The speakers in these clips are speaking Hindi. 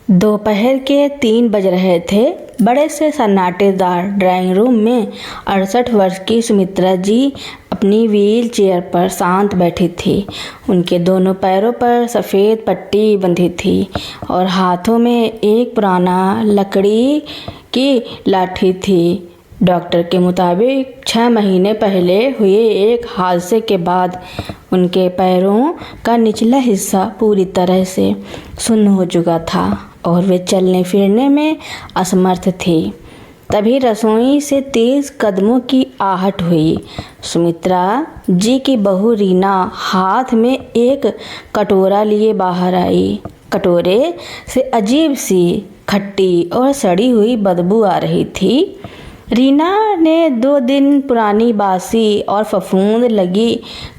दोपहर के 3 बज रहे थे। बड़े से सन्नाटेदार ड्राइंग रूम में 68 वर्ष की सुमित्रा जी अपनी व्हील चेयर पर शांत बैठी थी। उनके दोनों पैरों पर सफ़ेद पट्टी बंधी थी और हाथों में एक पुराना लकड़ी की लाठी थी। डॉक्टर के मुताबिक 6 महीने पहले हुए एक हादसे के बाद उनके पैरों का निचला हिस्सा पूरी तरह से सुन्न हो चुका था और वे चलने फिरने में असमर्थ थे। तभी रसोई से तेज कदमों की आहट हुई। सुमित्रा जी की बहू रीना हाथ में एक कटोरा लिए बाहर आई। कटोरे से अजीब सी खट्टी और सड़ी हुई बदबू आ रही थी। रीना ने 2 दिन पुरानी बासी और फफूंद लगी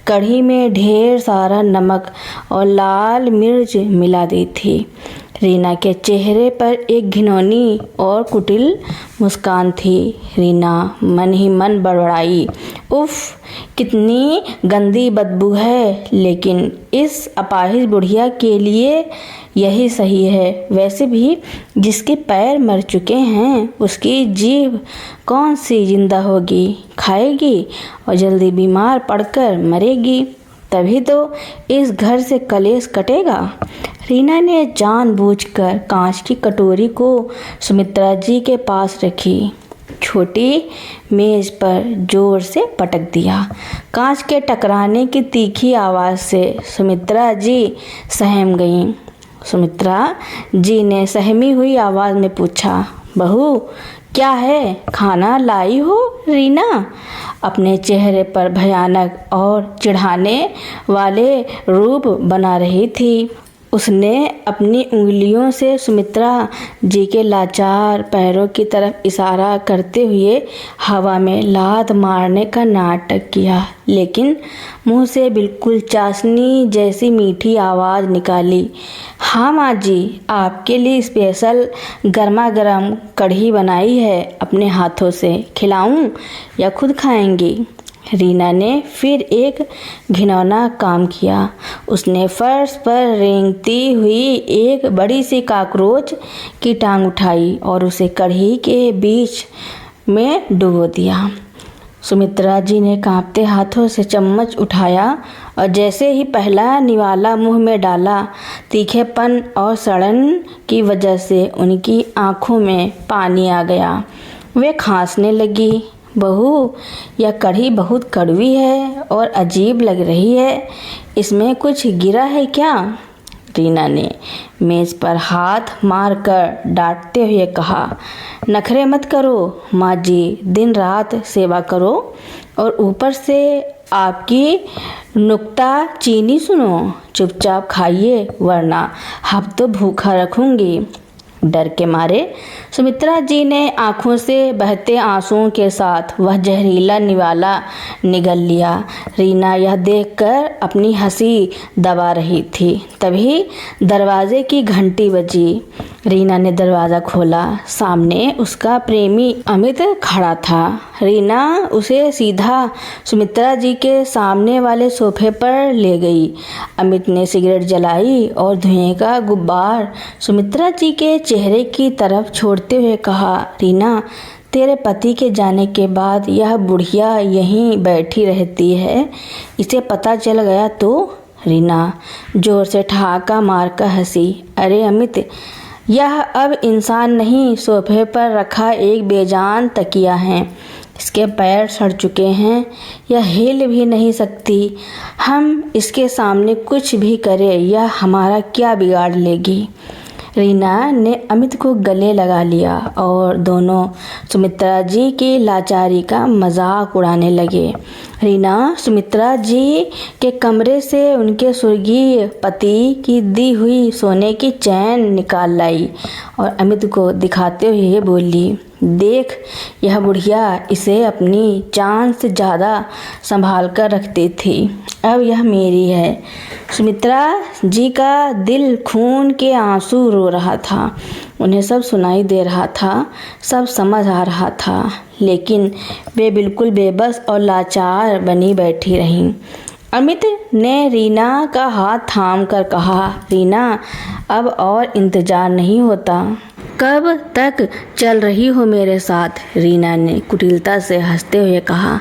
कढ़ी में ढेर सारा नमक और लाल मिर्च मिला दी थी। रीना के चेहरे पर एक घिनौनी और कुटिल मुस्कान थी। रीना मन ही मन बड़बड़ाई, उफ, कितनी गंदी बदबू है, लेकिन इस अपाहिज बुढ़िया के लिए यही सही है। वैसे भी जिसके पैर मर चुके हैं उसकी जीभ कौन सी जिंदा होगी, खाएगी और जल्दी बीमार पड़कर मरेगी, तभी तो इस घर से कलेश कटेगा। रीना ने जानबूझकर कांच की कटोरी को सुमित्रा जी के पास रखी, छोटी मेज पर जोर से पटक दिया। कांच के टकराने की तीखी आवाज़ से सुमित्रा जी सहम गईं। सुमित्रा जी ने सहमी हुई आवाज़ में पूछा, बहू क्या है, खाना लाई हो? रीना अपने चेहरे पर भयानक और चिढ़ाने वाले रूप बना रही थी। उसने अपनी उंगलियों से सुमित्रा जी के लाचार पैरों की तरफ इशारा करते हुए हवा में लात मारने का नाटक किया, लेकिन मुंह से बिल्कुल चाशनी जैसी मीठी आवाज़ निकाली, हाँ माँ जी, आपके लिए स्पेशल गर्मा गर्म कढ़ी बनाई है, अपने हाथों से खिलाऊं या खुद खाएंगी? रीना ने फिर एक घिनौना काम किया। उसने फर्श पर रेंगती हुई एक बड़ी सी कॉकरोच की टांग उठाई और उसे कढ़ी के बीच में डुबो दिया। सुमित्रा जी ने कांपते हाथों से चम्मच उठाया और जैसे ही पहला निवाला मुंह में डाला, तीखेपन और सड़न की वजह से उनकी आंखों में पानी आ गया। वे खांसने लगी। बहू, यह कढ़ी बहुत कड़वी है और अजीब लग रही है, इसमें कुछ गिरा है क्या? रीना ने मेज पर हाथ मारकर डांटते हुए कहा, नखरे मत करो माँ जी, दिन रात सेवा करो और ऊपर से आपकी नुक्ता चीनी सुनो। चुपचाप खाइए वरना हम तो भूखा रखूंगी। डर के मारे सुमित्रा जी ने आंखों से बहते आंसुओं के साथ वह जहरीला निवाला निगल लिया। रीना यह देखकर अपनी हंसी दबा रही थी। तभी दरवाजे की घंटी बजी। रीना ने दरवाज़ा खोला। सामने उसका प्रेमी अमित खड़ा था। रीना उसे सीधा सुमित्रा जी के सामने वाले सोफे पर ले गई। अमित ने सिगरेट जलाई और धुएं का गुब्बार सुमित्रा जी के चेहरे की तरफ छोड़ते हुए कहा, रीना, तेरे पति के जाने के बाद यह बुढ़िया यहीं बैठी रहती है, इसे पता चल गया तो? रीना जोर से ठहाका मारकर हंसी। अरे अमित, यह अब इंसान नहीं, सोफे पर रखा एक बेजान तकिया है। इसके पैर सड़ चुके हैं, यह हिल भी नहीं सकती। हम इसके सामने कुछ भी करें, यह हमारा क्या बिगाड़ लेगी? रीना ने अमित को गले लगा लिया और दोनों सुमित्रा जी की लाचारी का मजाक उड़ाने लगे। रीना सुमित्रा जी के कमरे से उनके स्वर्गीय पति की दी हुई सोने की चैन निकाल लाई और अमित को दिखाते हुए बोली, देख, यह बुढ़िया इसे अपनी जान से ज़्यादा संभाल कर रखती थी, अब यह मेरी है। सुमित्रा जी का दिल खून के आंसू रो रहा था। उन्हें सब सुनाई दे रहा था, सब समझ आ रहा था, लेकिन वे बिल्कुल बेबस और लाचार बनी बैठी रहीं। अमित ने रीना का हाथ थाम कर कहा, रीना, अब और इंतजार नहीं होता। कब तक चल रही हो मेरे साथ? रीना ने कुटिलता से हंसते हुए कहा,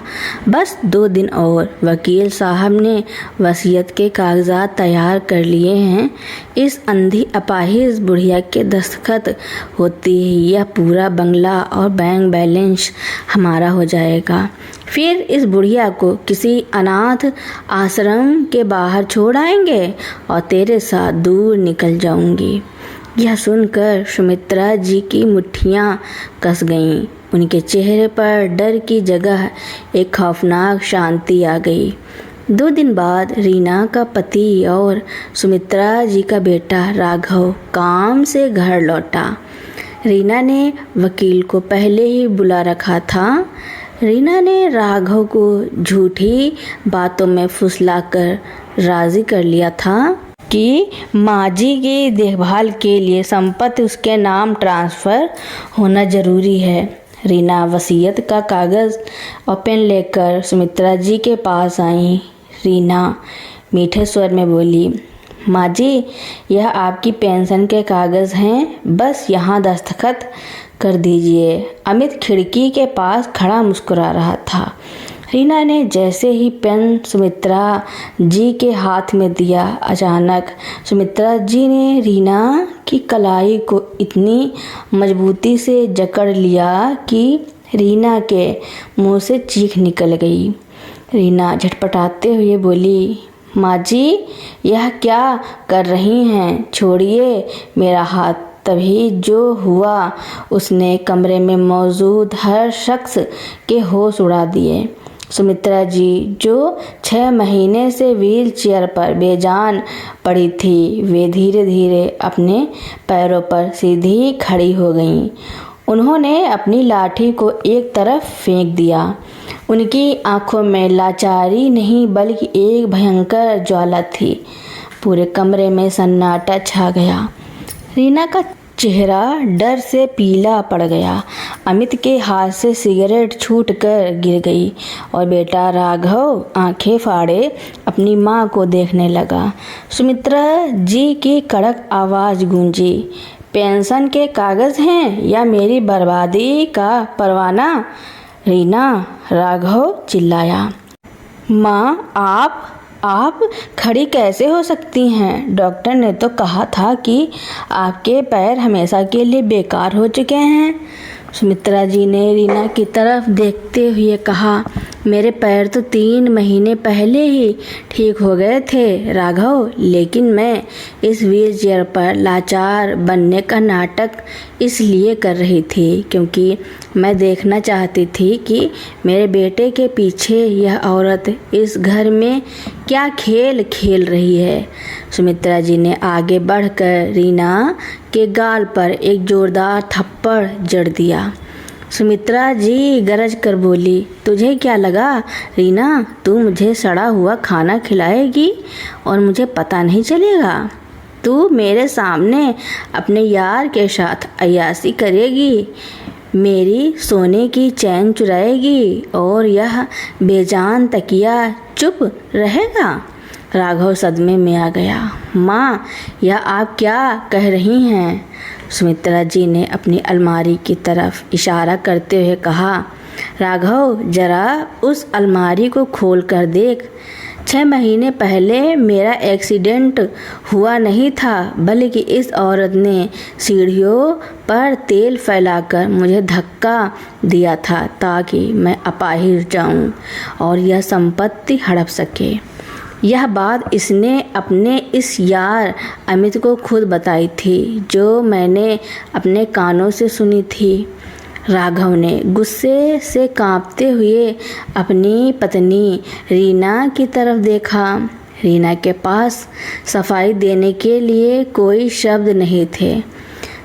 बस 2 दिन और। वकील साहब ने वसीयत के कागजात तैयार कर लिए हैं। इस अंधी अपाहिज बुढ़िया के दस्तखत होते ही यह पूरा बंगला और बैंक बैलेंस हमारा हो जाएगा। फिर इस बुढ़िया को किसी अनाथ आश्रम के बाहर छोड़ आएंगे और तेरे साथ दूर निकल जाऊंगी। यह सुनकर सुमित्रा जी की मुट्ठियां कस गईं। उनके चेहरे पर डर की जगह एक खौफनाक शांति आ गई। 2 दिन बाद रीना का पति और सुमित्रा जी का बेटा राघव काम से घर लौटा। रीना ने वकील को पहले ही बुला रखा था। रीना ने राघव को झूठी बातों में फुसलाकर राजी कर लिया था कि माँ जी की देखभाल के लिए संपत्ति उसके नाम ट्रांसफ़र होना ज़रूरी है। रीना वसीयत का कागज़ और पेन लेकर सुमित्रा जी के पास आई। रीना मीठे स्वर में बोली, माँ जी, यह आपकी पेंशन के कागज़ हैं, बस यहाँ दस्तखत कर दीजिए। अमित खिड़की के पास खड़ा मुस्कुरा रहा था। रीना ने जैसे ही पेन सुमित्रा जी के हाथ में दिया, अचानक सुमित्रा जी ने रीना की कलाई को इतनी मजबूती से जकड़ लिया कि रीना के मुंह से चीख निकल गई। रीना झटपटाते हुए बोली, माँ जी, यह क्या कर रही हैं? छोड़िए मेरा हाथ। तभी जो हुआ उसने कमरे में मौजूद हर शख्स के होश उड़ा दिए। सुमित्रा जी, जो 6 महीने से व्हील चेयर पर बेजान पड़ी थी, वे धीरे धीरे अपने पैरों पर सीधी खड़ी हो गईं। उन्होंने अपनी लाठी को एक तरफ फेंक दिया। उनकी आंखों में लाचारी नहीं बल्कि एक भयंकर ज्वाला थी। पूरे कमरे में सन्नाटा छा गया। रीना का चेहरा डर से पीला पड़ गया। अमित के हाथ से सिगरेट छूटकर गिर गई और बेटा राघव आंखें फाड़े अपनी मां को देखने लगा। सुमित्रा जी की कड़क आवाज़ गूंजी, पेंशन के कागज़ हैं या मेरी बर्बादी का परवाना? रीना, राघव चिल्लाया। माँ, आप खड़ी कैसे हो सकती हैं? डॉक्टर ने तो कहा था कि आपके पैर हमेशा के लिए बेकार हो चुके हैं। सुमित्रा जी ने रीना की तरफ देखते हुए कहा, मेरे पैर तो 3 महीने पहले ही ठीक हो गए थे राघव, लेकिन मैं इस व्हील चेयर पर लाचार बनने का नाटक इसलिए कर रही थी क्योंकि मैं देखना चाहती थी कि मेरे बेटे के पीछे यह औरत इस घर में क्या खेल खेल रही है। सुमित्रा जी ने आगे बढ़कर रीना के गाल पर एक जोरदार थप्पड़ जड़ दिया। सुमित्रा जी गरज कर बोली, तुझे क्या लगा रीना, तू मुझे सड़ा हुआ खाना खिलाएगी और मुझे पता नहीं चलेगा? तू मेरे सामने अपने यार के साथ अय्याशी करेगी, मेरी सोने की चैन चुराएगी और यह बेजान तकिया चुप रहेगा? राघव सदमे में आ गया। माँ, यह आप क्या कह रही हैं? सुमित्रा जी ने अपनी अलमारी की तरफ इशारा करते हुए कहा, राघव, जरा उस अलमारी को खोल कर देख। 6 महीने पहले मेरा एक्सीडेंट हुआ नहीं था, बल्कि इस औरत ने सीढ़ियों पर तेल फैलाकर मुझे धक्का दिया था ताकि मैं अपाहिज जाऊं और यह संपत्ति हड़प सके। यह बात इसने अपने इस यार अमित को खुद बताई थी, जो मैंने अपने कानों से सुनी थी। राघव ने गुस्से से कांपते हुए अपनी पत्नी रीना की तरफ देखा। रीना के पास सफाई देने के लिए कोई शब्द नहीं थे।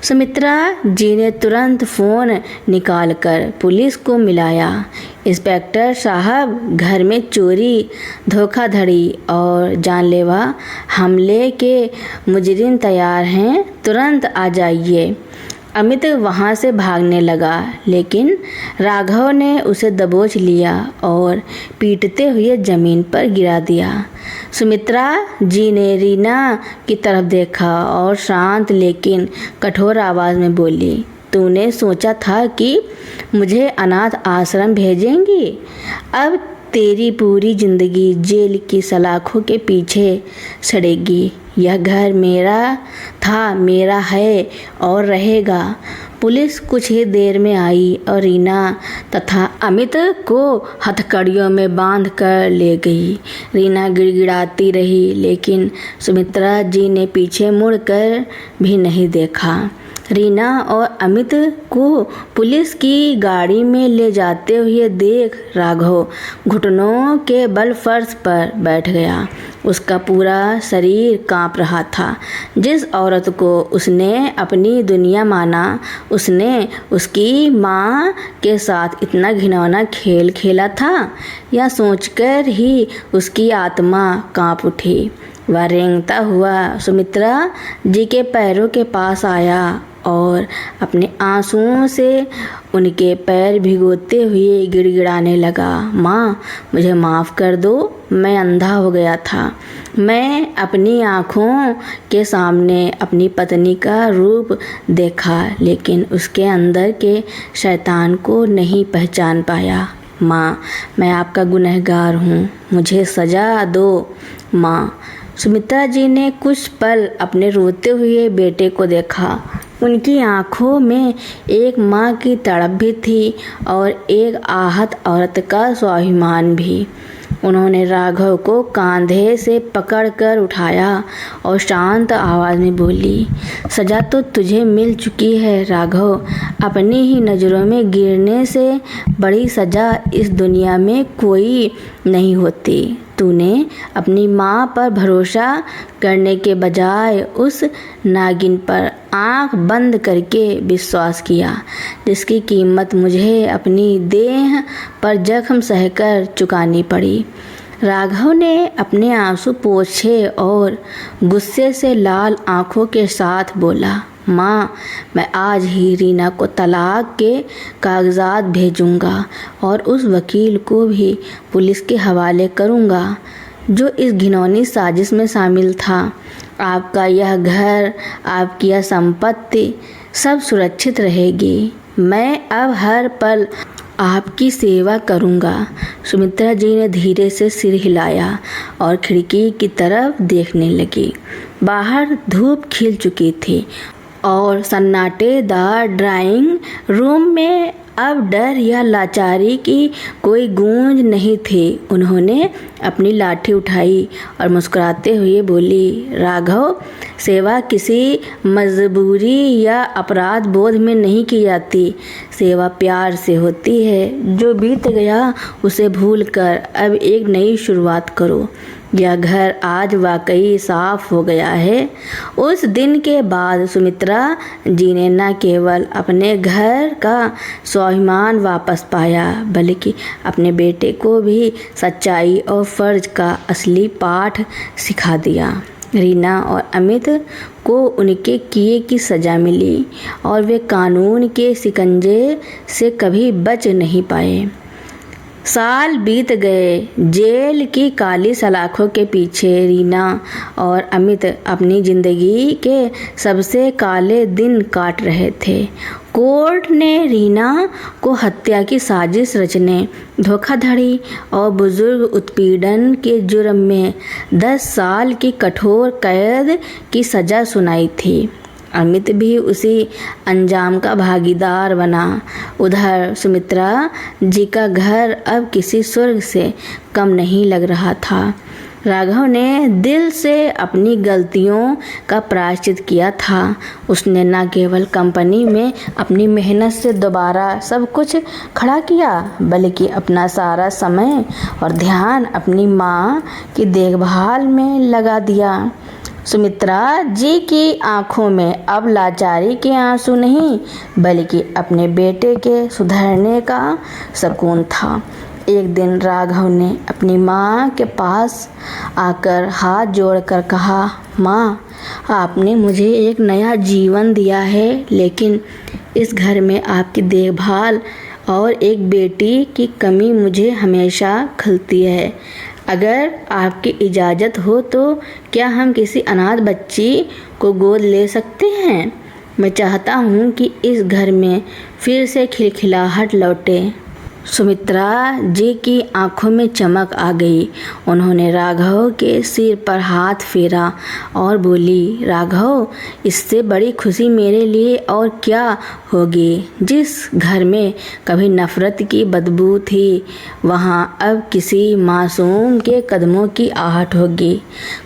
सुमित्रा जी ने तुरंत फ़ोन निकालकर पुलिस को मिलाया। इंस्पेक्टर साहब, घर में चोरी, धोखाधड़ी और जानलेवा हमले के मुजरिम तैयार हैं, तुरंत आ जाइए। अमित वहाँ से भागने लगा, लेकिन राघव ने उसे दबोच लिया और पीटते हुए जमीन पर गिरा दिया। सुमित्रा जी ने रीना की तरफ देखा और शांत लेकिन कठोर आवाज़ में बोली, तूने सोचा था कि मुझे अनाथ आश्रम भेजेंगी? अब तेरी पूरी जिंदगी जेल की सलाखों के पीछे सड़ेगी। यह घर मेरा था, मेरा है और रहेगा। पुलिस कुछ ही देर में आई और रीना तथा अमित को हथकड़ियों में बांध कर ले गई। रीना गिड़गिड़ाती रही, लेकिन सुमित्रा जी ने पीछे मुड़कर भी नहीं देखा। रीना और अमित को पुलिस की गाड़ी में ले जाते हुए देख राघव घुटनों के बल फर्श पर बैठ गया। उसका पूरा शरीर कांप रहा था। जिस औरत को उसने अपनी दुनिया माना, उसने उसकी माँ के साथ इतना घिनौना खेल खेला था, यह सोचकर ही उसकी आत्मा कांप उठी। वह रेंगता हुआ सुमित्रा जी के पैरों के पास आया और अपने आंसुओं से उनके पैर भिगोते हुए गिड़गिड़ाने लगा, माँ, मुझे माफ़ कर दो, मैं अंधा हो गया था। मैं अपनी आँखों के सामने अपनी पत्नी का रूप देखा, लेकिन उसके अंदर के शैतान को नहीं पहचान पाया। माँ, मैं आपका गुनहगार हूँ, मुझे सज़ा दो माँ। सुमित्रा जी ने कुछ पल अपने रोते हुए बेटे को देखा। उनकी आंखों में एक माँ की तड़प भी थी और एक आहत औरत का स्वाभिमान भी। उन्होंने राघव को कंधे से पकड़कर उठाया और शांत आवाज़ में बोली, सज़ा तो तुझे मिल चुकी है राघव। अपनी ही नज़रों में गिरने से बड़ी सज़ा इस दुनिया में कोई नहीं होती। तूने अपनी माँ पर भरोसा करने के बजाय उस नागिन पर आंख बंद करके विश्वास किया, जिसकी कीमत मुझे अपनी देह पर जख्म सहकर चुकानी पड़ी। राघव ने अपने आंसू पोंछे और गुस्से से लाल आंखों के साथ बोला, माँ, मैं आज ही रीना को तलाक के कागजात भेजूंगा और उस वकील को भी पुलिस के हवाले करूंगा जो इस घिनौनी साजिश में शामिल था। आपका यह घर, आपकी यह संपत्ति सब सुरक्षित रहेगी। मैं अब हर पल आपकी सेवा करूंगा। सुमित्रा जी ने धीरे से सिर हिलाया और खिड़की की तरफ देखने लगी। बाहर धूप खिल चुकी थी और सन्नाटेदार ड्राइंग रूम में अब डर या लाचारी की कोई गूंज नहीं थी। उन्होंने अपनी लाठी उठाई और मुस्कुराते हुए बोली, राघव, सेवा किसी मजबूरी या अपराध बोध में नहीं की जाती। सेवा प्यार से होती है। जो बीत गया उसे भूलकर अब एक नई शुरुआत करो। यह घर आज वाकई साफ हो गया है। उस दिन के बाद सुमित्रा जी ने न केवल अपने घर का स्वाभिमान वापस पाया, बल्कि अपने बेटे को भी सच्चाई और फर्ज का असली पाठ सिखा दिया। रीना और अमित को उनके किए की सज़ा मिली और वे कानून के शिकंजे से कभी बच नहीं पाए। साल बीत गए। जेल की काली सलाखों के पीछे रीना और अमित अपनी ज़िंदगी के सबसे काले दिन काट रहे थे। कोर्ट ने रीना को हत्या की साजिश रचने, धोखाधड़ी और बुजुर्ग उत्पीड़न के जुर्म में 10 साल की कठोर कैद की सज़ा सुनाई थी। अमित भी उसी अंजाम का भागीदार बना। उधर सुमित्रा जी का घर अब किसी स्वर्ग से कम नहीं लग रहा था। राघव ने दिल से अपनी गलतियों का प्रायश्चित किया था। उसने न केवल कंपनी में अपनी मेहनत से दोबारा सब कुछ खड़ा किया, बल्कि अपना सारा समय और ध्यान अपनी माँ की देखभाल में लगा दिया। सुमित्रा जी की आंखों में अब लाचारी के आंसू नहीं, बल्कि अपने बेटे के सुधरने का सुकून था। एक दिन राघव ने अपनी माँ के पास आकर हाथ जोड़कर कहा, माँ, आपने मुझे एक नया जीवन दिया है, लेकिन इस घर में आपकी देखभाल और एक बेटी की कमी मुझे हमेशा खलती है। अगर आपकी इजाज़त हो तो क्या हम किसी अनाथ बच्ची को गोद ले सकते हैं? मैं चाहता हूँ कि इस घर में फिर से खिलखिलाहट लौटे। सुमित्रा जी की आंखों में चमक आ गई। उन्होंने राघव के सिर पर हाथ फेरा और बोली, राघव, इससे बड़ी खुशी मेरे लिए और क्या होगी। जिस घर में कभी नफ़रत की बदबू थी, वहाँ अब किसी मासूम के कदमों की आहट होगी।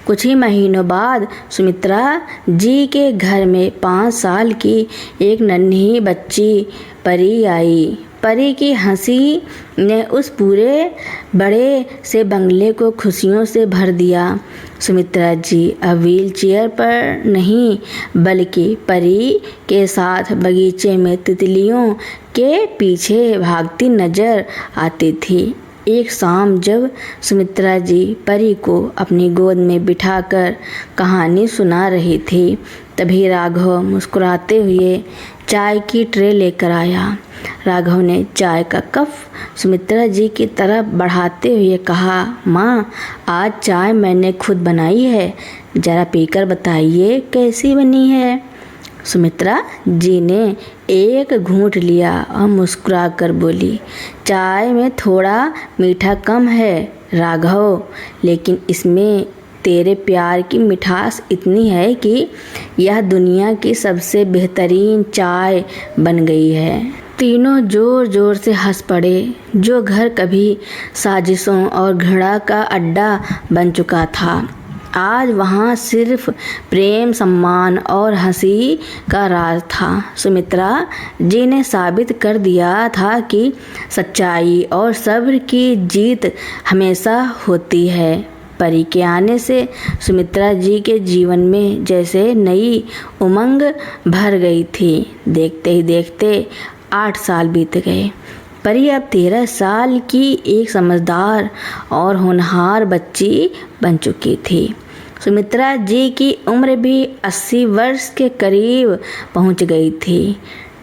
कुछ ही महीनों बाद सुमित्रा जी के घर में 5 साल की एक नन्ही बच्ची परी आई। परी की हंसी ने उस पूरे बड़े से बंगले को खुशियों से भर दिया। सुमित्रा जी अब व्हील चेयर पर नहीं, बल्कि परी के साथ बगीचे में तितलियों के पीछे भागती नजर आती थी। एक शाम जब सुमित्रा जी परी को अपनी गोद में बिठाकर कहानी सुना रही थी, तभी राघव मुस्कुराते हुए चाय की ट्रे लेकर आया। राघव ने चाय का कप सुमित्रा जी की तरफ बढ़ाते हुए कहा, माँ, आज चाय मैंने खुद बनाई है, ज़रा पीकर बताइए कैसी बनी है। सुमित्रा जी ने एक घूंट लिया और मुस्कुराकर बोली, चाय में थोड़ा मीठा कम है राघव, लेकिन इसमें तेरे प्यार की मिठास इतनी है कि यह दुनिया की सबसे बेहतरीन चाय बन गई है। तीनों जोर जोर से हंस पड़े। जो घर कभी साजिशों और घृणा का अड्डा बन चुका था, आज वहाँ सिर्फ प्रेम, सम्मान और हंसी का राज था। सुमित्रा जी ने साबित कर दिया था कि सच्चाई और सब्र की जीत हमेशा होती है। परी के आने से सुमित्रा जी के जीवन में जैसे नई उमंग भर गई थी। देखते ही देखते 8 साल बीत गए। परी अब 13 साल की एक समझदार और होनहार बच्ची बन चुकी थी। सुमित्रा जी की उम्र भी 80 वर्ष के करीब पहुंच गई थी।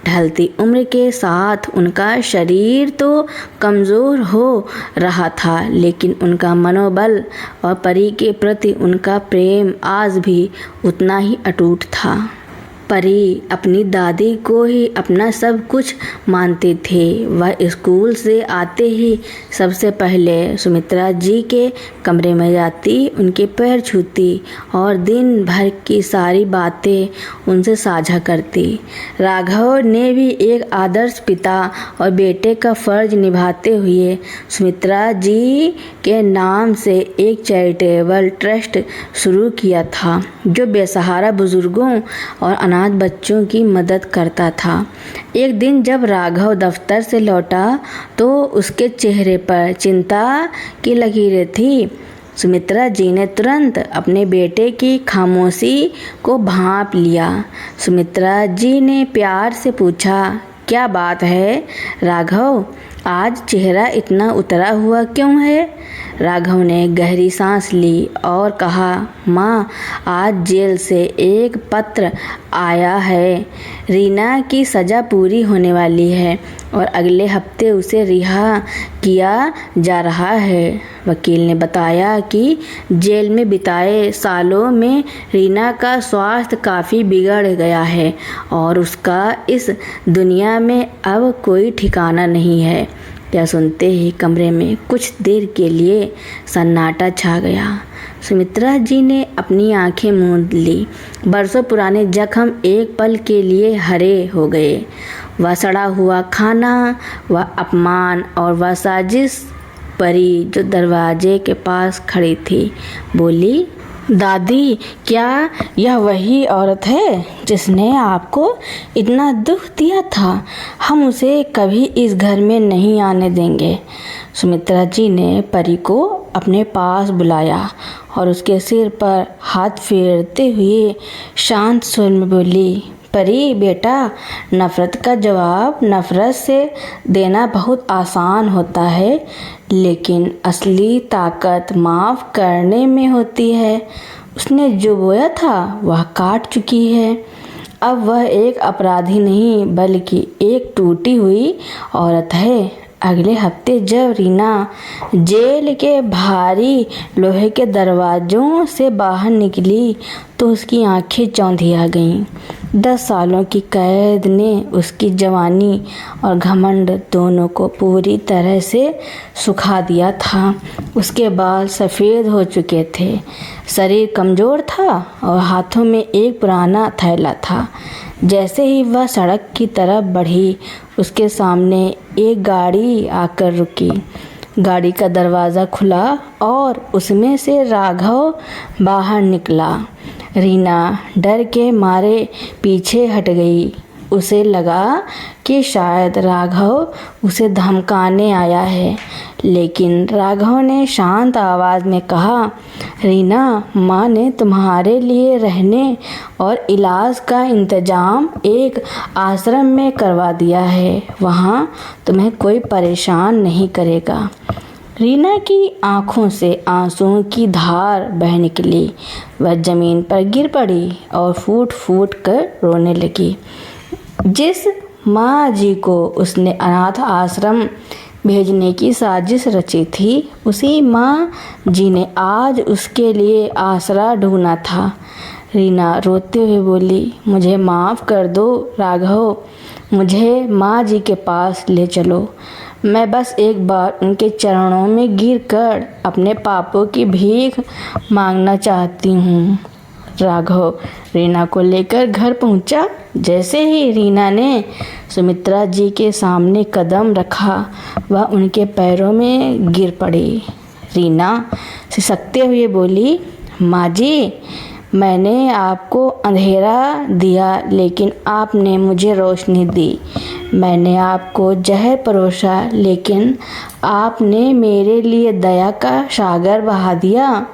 ढलती उम्र के साथ उनका शरीर तो कमज़ोर हो रहा था, लेकिन उनका मनोबल और परी के प्रति उनका प्रेम आज भी उतना ही अटूट था। परी अपनी दादी को ही अपना सब कुछ मानते थे। वह स्कूल से आते ही सबसे पहले सुमित्रा जी के कमरे में जाती, उनके पैर छूती और दिन भर की सारी बातें उनसे साझा करती। राघव ने भी एक आदर्श पिता और बेटे का फर्ज निभाते हुए सुमित्रा जी के नाम से एक चैरिटेबल ट्रस्ट शुरू किया था, जो बेसहारा बुजुर्गों और अनाथ बच्चों की मदद करता था। एक दिन जब राघव दफ्तर से लौटा तो उसके चेहरे पर चिंता की लकीरें थी। सुमित्रा जी ने तुरंत अपने बेटे की खामोशी को भांप लिया। सुमित्रा जी ने प्यार से पूछा, क्या बात है राघव, आज चेहरा इतना उतरा हुआ क्यों है? राघव ने गहरी सांस ली और कहा, माँ, आज जेल से एक पत्र आया है। रीना की सज़ा पूरी होने वाली है और अगले हफ्ते उसे रिहा किया जा रहा है। वकील ने बताया कि जेल में बिताए सालों में रीना का स्वास्थ्य काफ़ी बिगड़ गया है और उसका इस दुनिया में अब कोई ठिकाना नहीं है। यह सुनते ही कमरे में कुछ देर के लिए सन्नाटा छा गया। सुमित्रा जी ने अपनी आंखें मूंद ली। बरसों पुराने जख्म एक पल के लिए हरे हो गए। वह सड़ा हुआ खाना, वह अपमान और वह साजिश। परी जो दरवाजे के पास खड़ी थी बोली, दादी, क्या यह वही औरत है जिसने आपको इतना दुख दिया था? हम उसे कभी इस घर में नहीं आने देंगे। सुमित्रा जी ने परी को अपने पास बुलाया और उसके सिर पर हाथ फेरते हुए शांत स्वर में बोली, परी बेटा, नफ़रत का जवाब नफ़रत से देना बहुत आसान होता है, लेकिन असली ताकत माफ़ करने में होती है। उसने जो बोया था वह काट चुकी है। अब वह एक अपराधी नहीं बल्कि एक टूटी हुई औरत है। अगले हफ्ते जब रीना जेल के भारी लोहे के दरवाज़ों से बाहर निकली तो उसकी आंखें चौंधिया गईं। 10 सालों की कैद ने उसकी जवानी और घमंड दोनों को पूरी तरह से सुखा दिया था। उसके बाल सफ़ेद हो चुके थे, शरीर कमज़ोर था और हाथों में एक पुराना थैला था। जैसे ही वह सड़क की तरफ बढ़ी, उसके सामने एक गाड़ी आकर रुकी। गाड़ी का दरवाज़ा खुला और उसमें से राघव बाहर निकला। रीना डर के मारे पीछे हट गई। उसे लगा कि शायद राघव उसे धमकाने आया है, लेकिन राघव ने शांत आवाज़ में कहा, रीना, माँ ने तुम्हारे लिए रहने और इलाज का इंतज़ाम एक आश्रम में करवा दिया है। वहाँ तुम्हें कोई परेशान नहीं करेगा। रीना की आंखों से आंसुओं की धार बह निकली। वह ज़मीन पर गिर पड़ी और फूट फूट कर रोने लगी। जिस माँ जी को उसने अनाथ आश्रम भेजने की साजिश रची थी, उसी माँ जी ने आज उसके लिए आसरा ढूंढा था। रीना रोते हुए बोली, मुझे माफ़ कर दो राघव, मुझे माँ जी के पास ले चलो। मैं बस एक बार उनके चरणों में गिरकर अपने पापों की भीख मांगना चाहती हूँ। राघव रीना को लेकर घर पहुँचा। जैसे ही रीना ने सुमित्रा जी के सामने कदम रखा, वह उनके पैरों में गिर पड़ी। रीना सिसकते हुए बोली, माँ जी, मैंने आपको अंधेरा दिया लेकिन आपने मुझे रोशनी दी। मैंने आपको जहर परोसा लेकिन आपने मेरे लिए दया का सागर बहा दिया।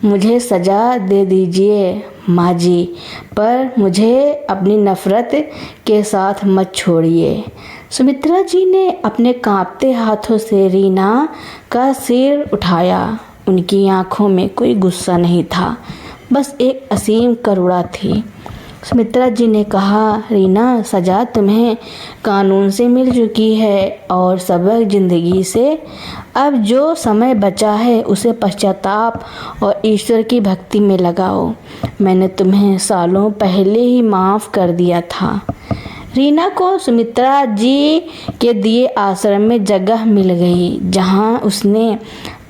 मुझे सज़ा दे दीजिए माँ जी, पर मुझे अपनी नफ़रत के साथ मत छोड़िए। सुमित्रा जी ने अपने कांपते हाथों से रीना का सिर उठाया। उनकी आंखों में कोई गुस्सा नहीं था, बस एक असीम करुणा थी। सुमित्रा जी ने कहा, रीना, सज़ा तुम्हें कानून से मिल चुकी है और सबक ज़िंदगी से। अब जो समय बचा है उसे पश्चाताप और ईश्वर की भक्ति में लगाओ। मैंने तुम्हें सालों पहले ही माफ़ कर दिया था। रीना को सुमित्रा जी के दिए आश्रम में जगह मिल गई, जहां उसने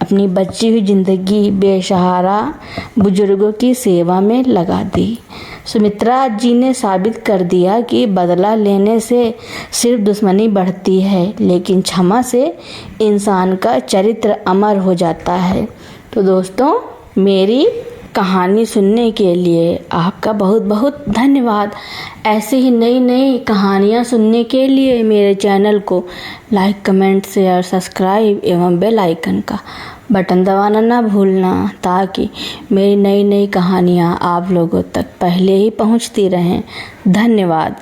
अपनी बची हुई ज़िंदगी बेसहारा बुजुर्गों की सेवा में लगा दी। सुमित्रा जी ने साबित कर दिया कि बदला लेने से सिर्फ दुश्मनी बढ़ती है, लेकिन क्षमा से इंसान का चरित्र अमर हो जाता है। तो दोस्तों, मेरी कहानी सुनने के लिए आपका बहुत बहुत धन्यवाद। ऐसे ही नई नई कहानियाँ सुनने के लिए मेरे चैनल को लाइक, कमेंट, शेयर, सब्सक्राइब एवं बेल आइकन का बटन दबाना ना भूलना, ताकि मेरी नई नई कहानियाँ आप लोगों तक पहले ही पहुँचती रहें। धन्यवाद।